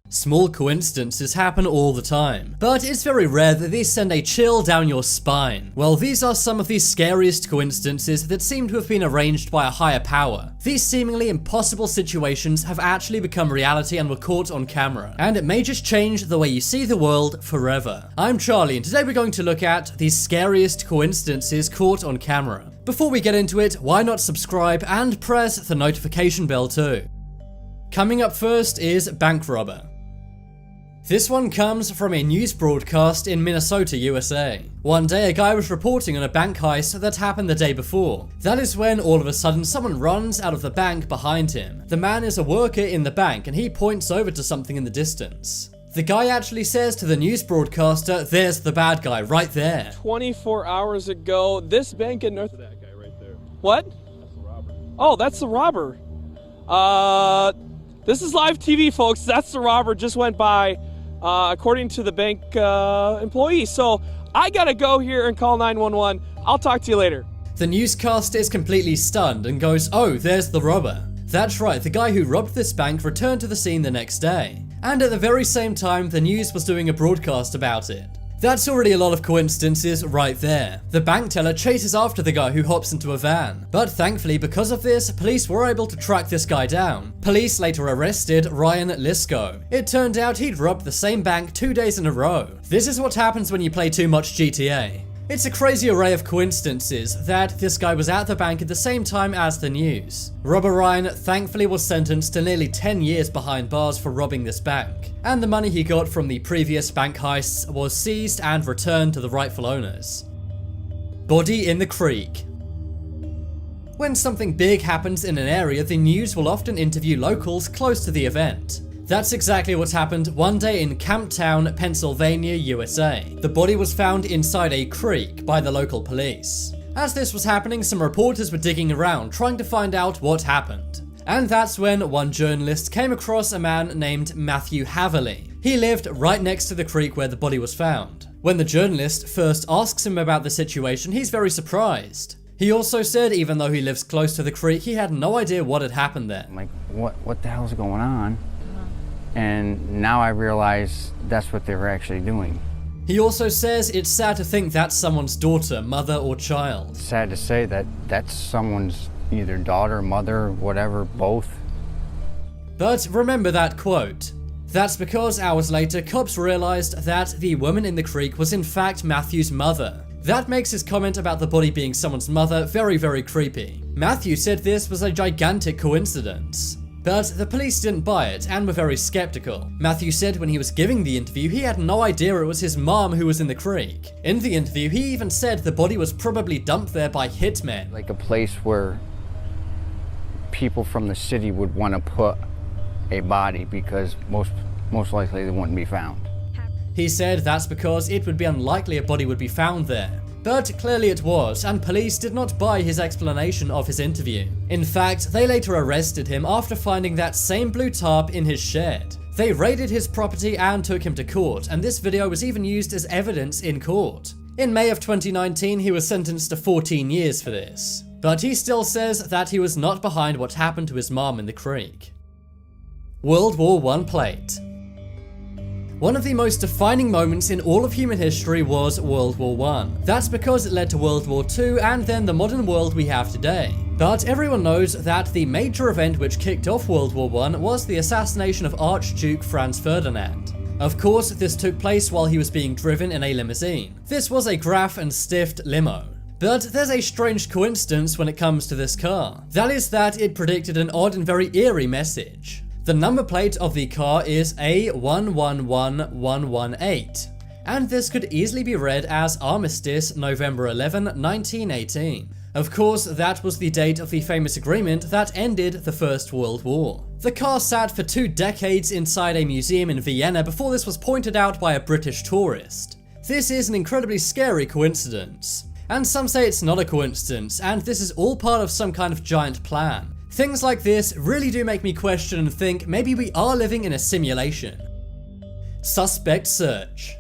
Small coincidences happen all the time, but it's very rare that these send a chill down your spine. Well, these are some of the scariest coincidences that seem to have been arranged by a higher power. These seemingly impossible situations have actually become reality and were caught on camera, and it may just change the way you see the world forever. I'm Charlie, and today we're going to look at the scariest coincidences caught on camera. Before we get into it, why not subscribe and press the notification bell too? Coming up first is bank robber. This one comes from a news broadcast in Minnesota, USA. One day a guy was reporting on a bank heist that happened the day before. That is when all of a sudden someone runs out of the bank behind him. The man is a worker in the bank and he points over to something in the distance. The guy actually says to the news broadcaster, "There's the bad guy right there." 24 hours ago, this bank in North... That guy right there. What? That's the robber. Oh, that's the robber. This is live TV, folks. That's the robber, just went by. According to the bank employee. So I gotta go here and call 911. I'll talk to you later. The newscaster is completely stunned and goes, "Oh, there's the robber." That's right, the guy who robbed this bank returned to the scene the next day. And at the very same time, the news was doing a broadcast about it. That's already a lot of coincidences right there. The bank teller chases after the guy who hops into a van. But thankfully, because of this, police were able to track this guy down. Police later arrested Ryan Lisco. It turned out he'd robbed the same bank 2 days in a row. This is what happens when you play too much GTA. It's a crazy array of coincidences that this guy was at the bank at the same time as the news. Robber Ryan thankfully was sentenced to nearly 10 years behind bars for robbing this bank, and the money he got from the previous bank heists was seized and returned to the rightful owners. Body in the creek. When something big happens in an area, the news will often interview locals close to the event. That's exactly what happened one day in Camptown, Pennsylvania, USA. The body was found inside a creek by the local police. As this was happening, some reporters were digging around trying to find out what happened. And that's when one journalist came across a man named Matthew Haverly. He lived right next to the creek where the body was found. When the journalist first asks him about the situation, he's very surprised. He also said even though he lives close to the creek, he had no idea what had happened there. I'm like, what the hell's going on? And now I realize that's what they were actually doing. He also says it's sad to think that's someone's daughter, mother, or child. Sad to say that that's someone's either daughter, mother, whatever, both. But remember that quote. That's because hours later, cops realized that the woman in the creek was in fact Matthew's mother. That makes his comment about the body being someone's mother very, very creepy. Matthew said this was a gigantic coincidence. But the police didn't buy it and were very skeptical. Matthew said when he was giving the interview, he had no idea it was his mom who was in the creek. In the interview, he even said the body was probably dumped there by hitmen. Like a place where people from the city would want to put a body because most likely they wouldn't be found. He said that's because it would be unlikely a body would be found there. But clearly it was, and police did not buy his explanation of his interview. In fact, they later arrested him after finding that same blue tarp in his shed. They raided his property and took him to court, and this video was even used as evidence in court. In May of 2019, he was sentenced to 14 years for this. But he still says that he was not behind what happened to his mom in the creek. World War I plate. One of the most defining moments in all of human history was World War I. That's because it led to World War II and then the modern world we have today. But everyone knows that the major event which kicked off World War I was the assassination of Archduke Franz Ferdinand. Of course, this took place while he was being driven in a limousine. This was a Graf and Stift limo. But there's a strange coincidence when it comes to this car. That is that it predicted an odd and very eerie message. The number plate of the car is A111118, and this could easily be read as Armistice, November 11, 1918. Of course, that was the date of the famous agreement that ended the First World War. The car sat for 2 decades inside a museum in Vienna before this was pointed out by a British tourist. This is an incredibly scary coincidence. And some say it's not a coincidence, and this is all part of some kind of giant plan. Things like this really do make me question and think maybe we are living in a simulation. Suspect search.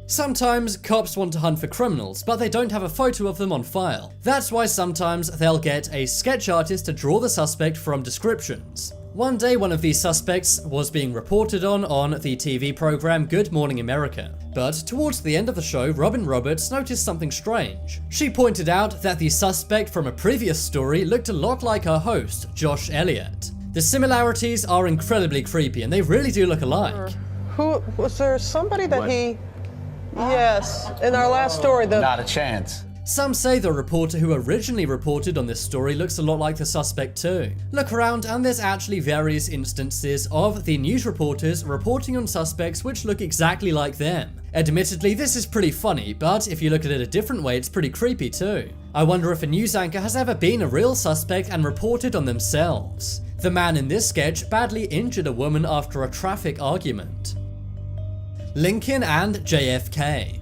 Sometimes cops want to hunt for criminals, but they don't have a photo of them on file. That's why sometimes they'll get a sketch artist to draw the suspect from descriptions. One day, one of these suspects was being reported on the TV program Good Morning America. But towards the end of the show, Robin Roberts noticed something strange. She pointed out that the suspect from a previous story looked a lot like her host, Josh Elliott. The similarities are incredibly creepy, and they really do look alike. Who was there? Somebody that he? Yes, in our last story. Not a chance. Some say the reporter who originally reported on this story looks a lot like the suspect too. Look around and there's actually various instances of the news reporters reporting on suspects which look exactly like them. Admittedly, this is pretty funny, but if you look at it a different way, it's pretty creepy too. I wonder if a news anchor has ever been a real suspect and reported on themselves. The man in this sketch badly injured a woman after a traffic argument. Lincoln and JFK.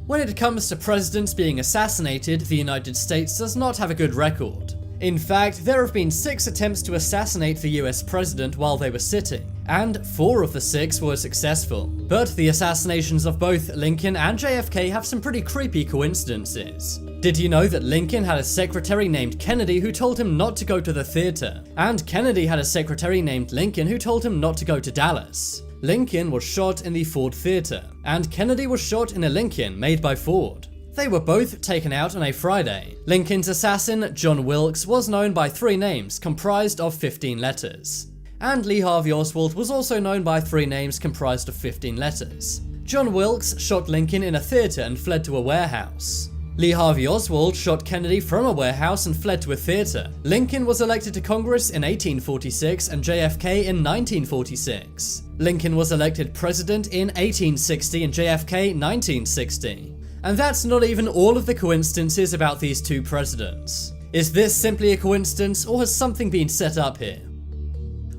When it comes to presidents being assassinated, the United States does not have a good record. In fact, there have been 6 attempts to assassinate the US president while they were sitting, and 4 of the 6 were successful. But the assassinations of both Lincoln and JFK have some pretty creepy coincidences. Did you know that Lincoln had a secretary named Kennedy who told him not to go to the theater? And Kennedy had a secretary named Lincoln who told him not to go to Dallas. Lincoln was shot in the Ford Theater, and Kennedy was shot in a Lincoln made by Ford. They were both taken out on a Friday. Lincoln's assassin, John Wilkes, was known by 3 names comprised of 15 letters. And Lee Harvey Oswald was also known by 3 names comprised of 15 letters. John Wilkes shot Lincoln in a theater and fled to a warehouse. Lee Harvey Oswald shot Kennedy from a warehouse and fled to a theater. Lincoln was elected to Congress in 1846 and JFK in 1946. Lincoln was elected president in 1860 and JFK 1960. And that's not even all of the coincidences about these 2 presidents. Is this simply a coincidence, or has something been set up here?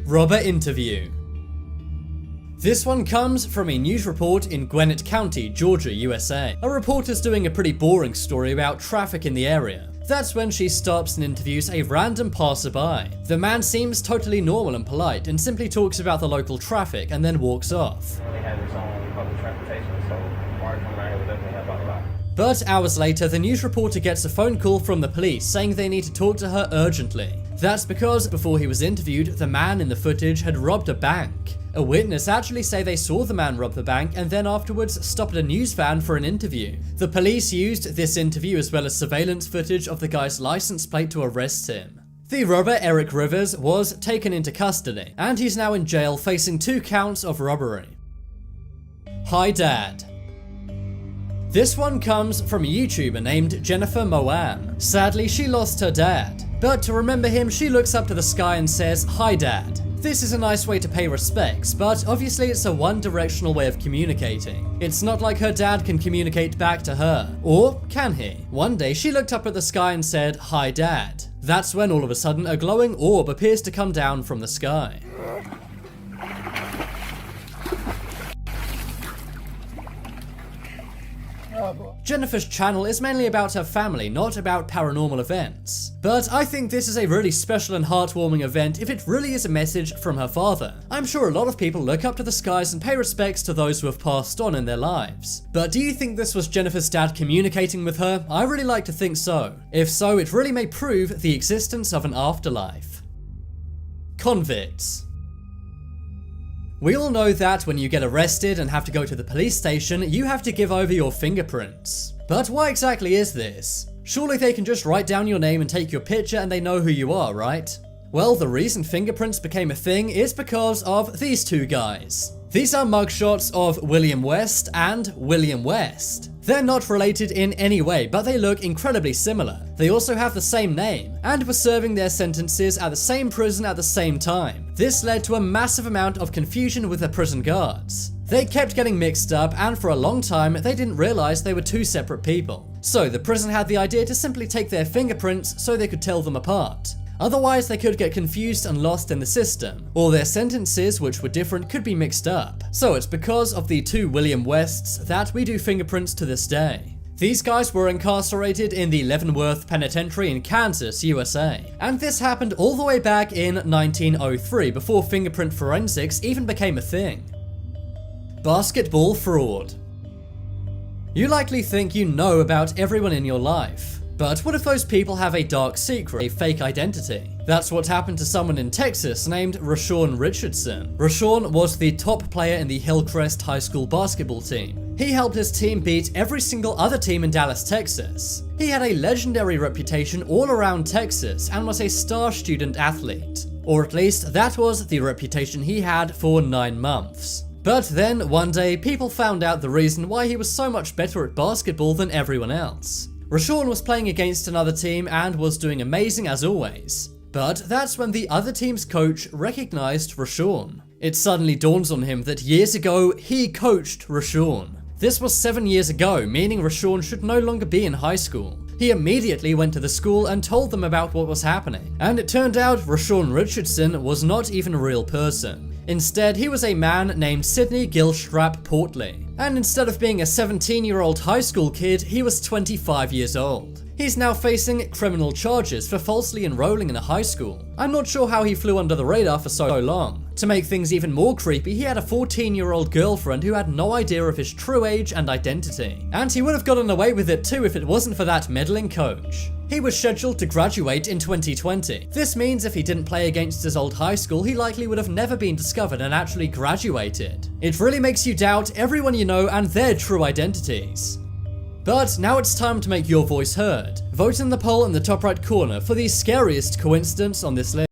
Robber interview. This one comes from a news report in Gwinnett County, Georgia, USA. A reporter's doing a pretty boring story about traffic in the area. That's when she stops and interviews a random passerby. The man seems totally normal and polite and simply talks about the local traffic and then walks off. But hours later, the news reporter gets a phone call from the police saying they need to talk to her urgently. That's because before he was interviewed, the man in the footage had robbed a bank. A witness actually say they saw the man rob the bank and then afterwards stop at a news van for an interview. The police used this interview as well as surveillance footage of the guy's license plate to arrest him. The robber, Eric Rivers, was taken into custody, and he's now in jail facing 2 counts of robbery. Hi Dad. This one comes from a YouTuber named Jennifer Moam. Sadly, she lost her dad. But to remember him, she looks up to the sky and says, "Hi Dad." This is a nice way to pay respects, but obviously it's a one-directional way of communicating. It's not like her dad can communicate back to her. Or can he? One day she looked up at the sky and said, "Hi Dad." That's when all of a sudden a glowing orb appears to come down from the sky. Jennifer's channel is mainly about her family, not about paranormal events. But I think this is a really special and heartwarming event if it really is a message from her father. I'm sure a lot of people look up to the skies and pay respects to those who have passed on in their lives. But do you think this was Jennifer's dad communicating with her? I really like to think so. If so, it really may prove the existence of an afterlife. Convicts. We all know that when you get arrested and have to go to the police station, you have to give over your fingerprints. But why exactly is this? Surely they can just write down your name and take your picture and they know who you are, right? Well, the reason fingerprints became a thing is because of these 2 guys. These are mugshots of William West and William West. They're not related in any way, but they look incredibly similar. They also have the same name, and were serving their sentences at the same prison at the same time. This led to a massive amount of confusion with the prison guards. They kept getting mixed up, and for a long time, they didn't realize they were 2 separate people. So the prison had the idea to simply take their fingerprints so they could tell them apart. Otherwise, they could get confused and lost in the system, or their sentences, which were different, could be mixed up. So it's because of the 2 William Wests that we do fingerprints to this day. These guys were incarcerated in the Leavenworth Penitentiary in Kansas, USA. And this happened all the way back in 1903, before fingerprint forensics even became a thing. Basketball fraud. You likely think you know about everyone in your life. But what if those people have a dark secret, a fake identity? That's what happened to someone in Texas named Rashawn Richardson. Rashawn was the top player in the Hillcrest High School basketball team. He helped his team beat every single other team in Dallas, Texas. He had a legendary reputation all around Texas and was a star student athlete. Or at least that was the reputation he had for 9 months. But then one day people found out the reason why he was so much better at basketball than everyone else. Rashawn was playing against another team and was doing amazing as always. But that's when the other team's coach recognized Rashawn. It suddenly dawns on him that years ago he coached Rashawn. This was 7 years ago, meaning Rashawn should no longer be in high school. He immediately went to the school and told them about what was happening. And it turned out Rashawn Richardson was not even a real person. Instead, he was a man named Sidney Gilstrap Portley. And instead of being a 17-year-old high school kid, he was 25 years old. He's now facing criminal charges for falsely enrolling in a high school. I'm not sure how he flew under the radar for so long. To make things even more creepy, he had a 14-year-old girlfriend who had no idea of his true age and identity. And he would have gotten away with it too if it wasn't for that meddling coach. He was scheduled to graduate in 2020. This means if he didn't play against his old high school, he likely would have never been discovered and actually graduated. It really makes you doubt everyone you know and their true identities. But now it's time to make your voice heard. Vote in the poll in the top right corner for the scariest coincidence on this list.